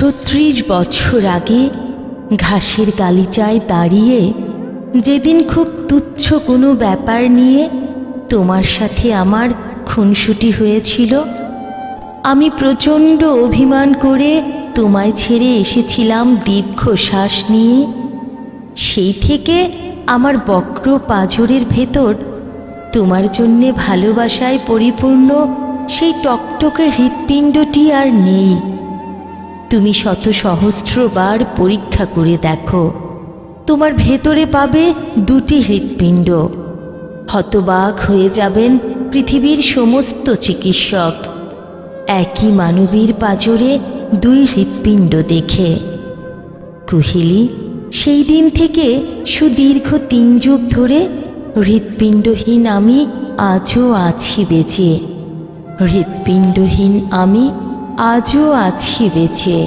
36 বছর আগে ঘাসের গালিচায় দাঁড়িয়ে যেদিন খুব তুচ্ছ কোনো ব্যাপার নিয়ে তোমার সাথে আমার খুনসুটি হয়েছিল, আমি প্রচণ্ড অভিমান করে তোমায় ছেড়ে এসেছিলাম দীর্ঘশ্বাস নিয়ে। সেই থেকে আমার বক্র পাঁজরের ভেতর তোমার জন্যে ভালোবাসায় পরিপূর্ণ সেই টকটকে হৃৎপিণ্ডটি আর নেই। তুমি শত সহস্রবার পরীক্ষা করে দেখো, তোমার ভেতরে পাবে দুটি হৃৎপিণ্ড। হতবাক হয়ে যাবেন পৃথিবীর সমস্ত চিকিৎসক একই মানবীর পাঁজরে দুই হৃৎপিণ্ড দেখে। কুহেলি, সেই দিন থেকে সুদীর্ঘ 3 যুগ ধরে হৃৎপিণ্ডহীন আমি আজও আছি বেঁচে। হৃৎপিণ্ডহীন আমি আজও আছি বেঁচে।